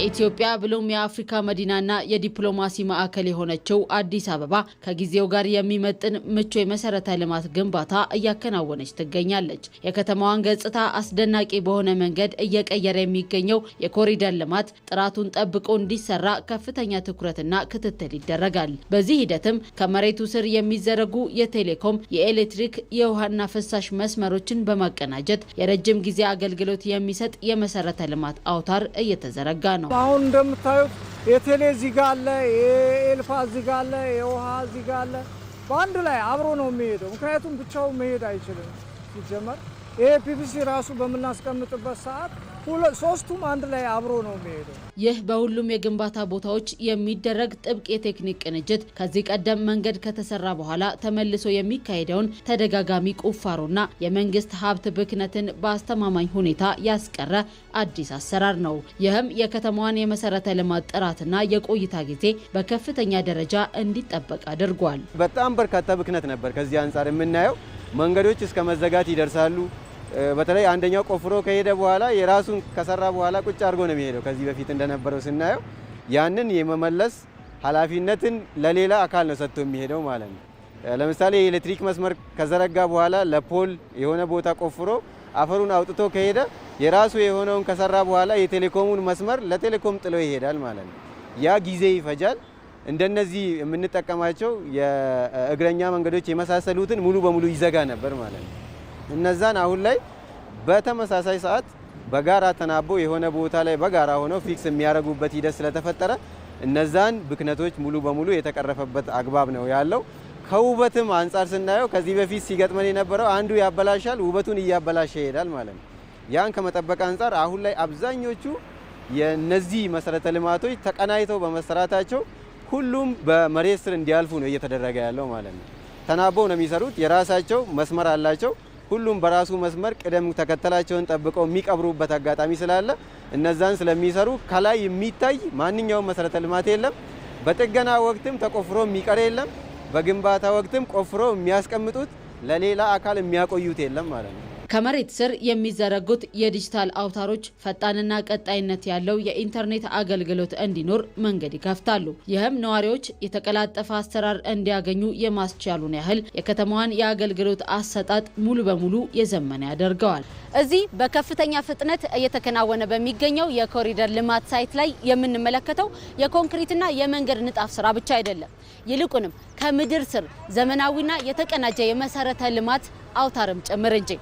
የኢትዮጵያ ብሎም የአፍሪካ መዲናና የዲፕሎማሲ ማዕከል የሆነችው አዲስ አበባ ከጊዜው ጋር የሚመጥን ምቹ የመሰረተ ልማት ግንባታ እያከናወነች ትገኛለች። የከተማዋን ገጽታ አስደናቂ በሆነ መንገድ እየቀየረ የሚገኘው የኮሪደር ልማት ጥራቱን ጠብቆ እንዲሰራ ከፍተኛ ትኩረትና ክትትል ይደረጋል። በዚህ ሂደትም ከመሬቱ ስር የሚዘረጉ የቴሌኮም፣ የኤሌክትሪክ፣ የውሃና ፍሳሽ መስመሮችን በማቀናጀት የረጅም ጊዜ አገልግሎት የሚሰጥ የመሰረተ ልማት አውታር እየተዘረጋ ነው። አሁን እንደምታዩት የቴሌ እዚህ ጋር አለ፣ የኤልፋ እዚህ ጋር አለ፣ የውሃ እዚህ ጋር አለ። በአንድ ላይ አብሮ ነው የሚሄደው። ምክንያቱም ብቻው መሄድ አይችልም። ሲጀመር ይሄ ፒቪሲ ራሱ በምናስቀምጥበት ሰዓት ሶስቱም አንድ ላይ አብሮ ነው የሚሄደው። ይህ በሁሉም የግንባታ ቦታዎች የሚደረግ ጥብቅ የቴክኒክ ቅንጅት ከዚህ ቀደም መንገድ ከተሰራ በኋላ ተመልሶ የሚካሄደውን ተደጋጋሚ ቁፋሮና የመንግስት ሀብት ብክነትን በአስተማማኝ ሁኔታ ያስቀረ አዲስ አሰራር ነው። ይህም የከተማዋን የመሰረተ ልማት ጥራትና የቆይታ ጊዜ በከፍተኛ ደረጃ እንዲጠበቅ አድርጓል። በጣም በርካታ ብክነት ነበር። ከዚህ አንጻር የምናየው መንገዶች እስከ መዘጋት ይደርሳሉ። በተለይ አንደኛው ቆፍሮ ከሄደ በኋላ የራሱን ከሰራ በኋላ ቁጭ አድርጎ ነው የሚሄደው። ከዚህ በፊት እንደነበረው ስናየው ያንን የመመለስ ኃላፊነትን ለሌላ አካል ነው ሰጥቶ የሚሄደው ማለት ነው። ለምሳሌ የኤሌክትሪክ መስመር ከዘረጋ በኋላ ለፖል የሆነ ቦታ ቆፍሮ አፈሩን አውጥቶ ከሄደ የራሱ የሆነውን ከሰራ በኋላ የቴሌኮሙን መስመር ለቴሌኮም ጥሎ ይሄዳል ማለት ነው። ያ ጊዜ ይፈጃል። እንደነዚህ የምንጠቀማቸው የእግረኛ መንገዶች የመሳሰሉትን ሙሉ በሙሉ ይዘጋ ነበር ማለት ነው። እነዛን አሁን ላይ በተመሳሳይ ሰዓት በጋራ ተናቦ የሆነ ቦታ ላይ በጋራ ሆነው ፊክስ የሚያደርጉበት ሂደት ስለተፈጠረ እነዛን ብክነቶች ሙሉ በሙሉ የተቀረፈበት አግባብ ነው ያለው። ከውበትም አንጻር ስናየው ከዚህ በፊት ሲገጥመን የነበረው አንዱ ያበላሻል፣ ውበቱን እያበላሸ ይሄዳል ማለት ነው። ያን ከመጠበቅ አንጻር አሁን ላይ አብዛኞቹ የነዚህ መሰረተ ልማቶች ተቀናይተው በመሰራታቸው ሁሉም በመሬት ስር እንዲያልፉ ነው እየተደረገ ያለው ማለት ነው። ተናበው ነው የሚሰሩት። የራሳቸው መስመር አላቸው። ሁሉም በራሱ መስመር ቅደም ተከተላቸውን ጠብቀው የሚቀብሩበት አጋጣሚ ስላለ እነዛን ስለሚሰሩ ከላይ የሚታይ ማንኛውም መሰረተ ልማት የለም። በጥገና ወቅትም ተቆፍሮ የሚቀር የለም። በግንባታ ወቅትም ቆፍሮ የሚያስቀምጡት ለሌላ አካል የሚያቆዩት የለም ማለት ነው። ከመሬት ስር የሚዘረጉት የዲጂታል አውታሮች ፈጣንና ቀጣይነት ያለው የኢንተርኔት አገልግሎት እንዲኖር መንገድ ይከፍታሉ። ይህም ነዋሪዎች የተቀላጠፈ አሰራር እንዲያገኙ የማስቻሉን ያህል የከተማዋን የአገልግሎት አሰጣጥ ሙሉ በሙሉ የዘመነ ያደርገዋል። እዚህ በከፍተኛ ፍጥነት እየተከናወነ በሚገኘው የኮሪደር ልማት ሳይት ላይ የምንመለከተው የኮንክሪትና የመንገድ ንጣፍ ስራ ብቻ አይደለም። ይልቁንም ከምድር ስር ዘመናዊና የተቀናጀ የመሰረተ ልማት አውታርም ጭምር እንጂ።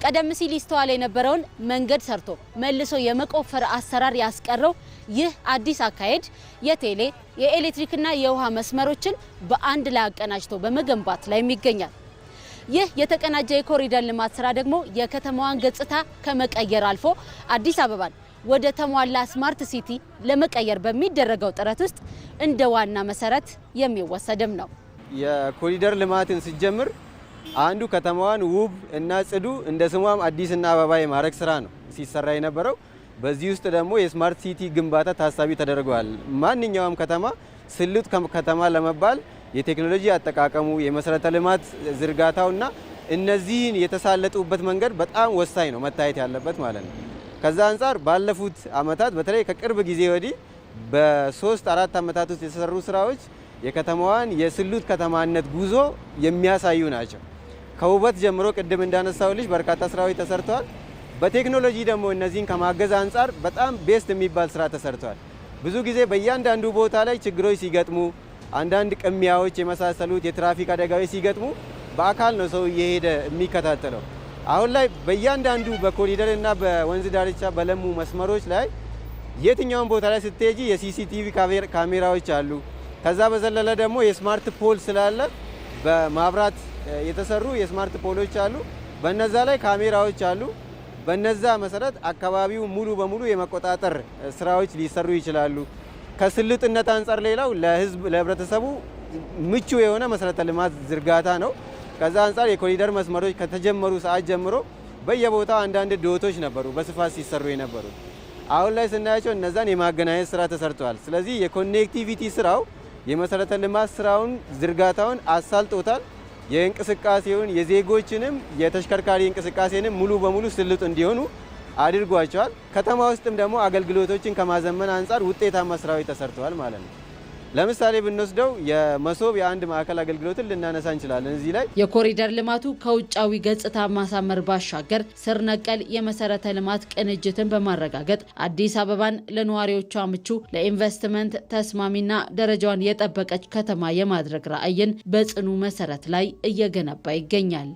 ቀደም ሲል ይስተዋል የነበረውን መንገድ ሰርቶ መልሶ የመቆፈር አሰራር ያስቀረው ይህ አዲስ አካሄድ የቴሌ፣ የኤሌክትሪክና የውሃ መስመሮችን በአንድ ላይ አቀናጅቶ በመገንባት ላይ ይገኛል። ይህ የተቀናጀ የኮሪደር ልማት ስራ ደግሞ የከተማዋን ገጽታ ከመቀየር አልፎ አዲስ አበባን ወደ ተሟላ ስማርት ሲቲ ለመቀየር በሚደረገው ጥረት ውስጥ እንደ ዋና መሰረት የሚወሰድም ነው። የኮሪደር ልማትን ሲጀምር አንዱ ከተማዋን ውብ እና ጽዱ እንደ ስሟም አዲስና አበባ የማድረግ ስራ ነው ሲሰራ የነበረው። በዚህ ውስጥ ደግሞ የስማርት ሲቲ ግንባታ ታሳቢ ተደርጓል። ማንኛውም ከተማ ስሉጥ ከተማ ለመባል የቴክኖሎጂ አጠቃቀሙ፣ የመሰረተ ልማት ዝርጋታውና እነዚህን የተሳለጡበት መንገድ በጣም ወሳኝ ነው መታየት ያለበት ማለት ነው። ከዛ አንጻር ባለፉት አመታት በተለይ ከቅርብ ጊዜ ወዲህ በ3-4 አመታት ውስጥ የተሰሩ ስራዎች የከተማዋን የስሉጥ ከተማነት ጉዞ የሚያሳዩ ናቸው። ከውበት ጀምሮ ቅድም እንዳነሳው ልጅ በርካታ ስራዎች ተሰርተዋል። በቴክኖሎጂ ደግሞ እነዚህን ከማገዝ አንጻር በጣም ቤስት የሚባል ስራ ተሰርተዋል። ብዙ ጊዜ በእያንዳንዱ ቦታ ላይ ችግሮች ሲገጥሙ፣ አንዳንድ ቅሚያዎች የመሳሰሉት የትራፊክ አደጋዎች ሲገጥሙ በአካል ነው ሰው እየሄደ የሚከታተለው። አሁን ላይ በእያንዳንዱ በኮሪደር እና በወንዝ ዳርቻ በለሙ መስመሮች ላይ የትኛውን ቦታ ላይ ስትሄጂ የሲሲቲቪ ካሜራዎች አሉ። ከዛ በዘለለ ደግሞ የስማርት ፖል ስላለ በማብራት የተሰሩ የስማርት ፖሎች አሉ። በነዛ ላይ ካሜራዎች አሉ። በነዛ መሰረት አካባቢው ሙሉ በሙሉ የመቆጣጠር ስራዎች ሊሰሩ ይችላሉ። ከስልጥነት አንጻር ሌላው ለህዝብ ለህብረተሰቡ ምቹ የሆነ መሰረተ ልማት ዝርጋታ ነው። ከዛ አንጻር የኮሪደር መስመሮች ከተጀመሩ ሰዓት ጀምሮ በየቦታው አንዳንድ ዶቶች ነበሩ በስፋት ሲሰሩ የነበሩ። አሁን ላይ ስናያቸው እነዛን የማገናኘት ስራ ተሰርተዋል። ስለዚህ የኮኔክቲቪቲ ስራው የመሰረተ ልማት ስራውን ዝርጋታውን አሳልጦታል። የእንቅስቃሴውን የዜጎችንም የተሽከርካሪ እንቅስቃሴንም ሙሉ በሙሉ ስልጥ እንዲሆኑ አድርጓቸዋል። ከተማ ውስጥም ደግሞ አገልግሎቶችን ከማዘመን አንጻር ውጤታማ ስራዎች ተሰርተዋል ማለት ነው። ለምሳሌ ብንወስደው የመሶብ የአንድ ማዕከል አገልግሎትን ልናነሳ እንችላለን። እዚህ ላይ የኮሪደር ልማቱ ከውጫዊ ገጽታ ማሳመር ባሻገር ስር ነቀል የመሰረተ ልማት ቅንጅትን በማረጋገጥ አዲስ አበባን ለነዋሪዎቿ ምቹ፣ ለኢንቨስትመንት ተስማሚና ደረጃዋን የጠበቀች ከተማ የማድረግ ራዕይን በጽኑ መሰረት ላይ እየገነባ ይገኛል።